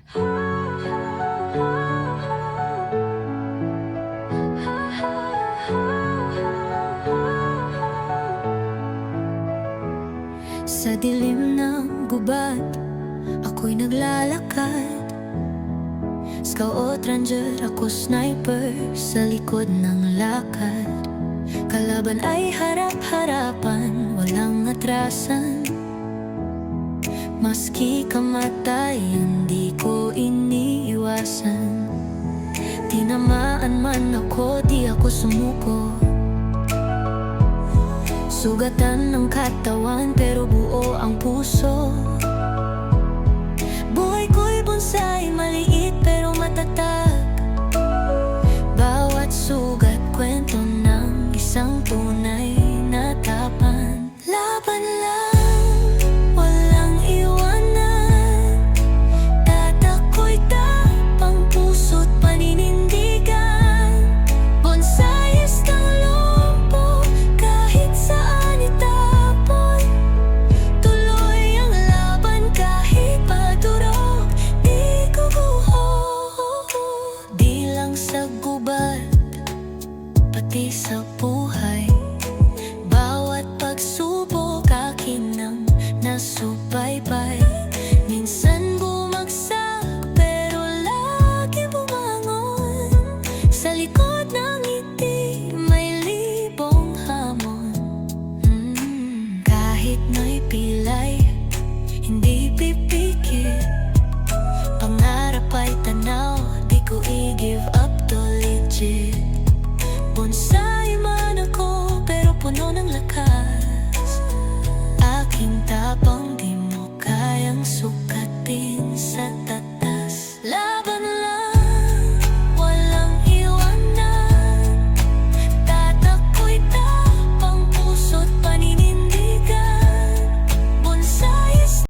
Sa dilim ng gubat, ako'y naglalakad. Scout ranger, ako sniper sa likod ng lakad. Kalaban ay harap-harapan, walang atrasan. Maski kamatay, hindi ko iniiwasan. Tinamaan man ako, di ako sumuko. Sugatan ng katawan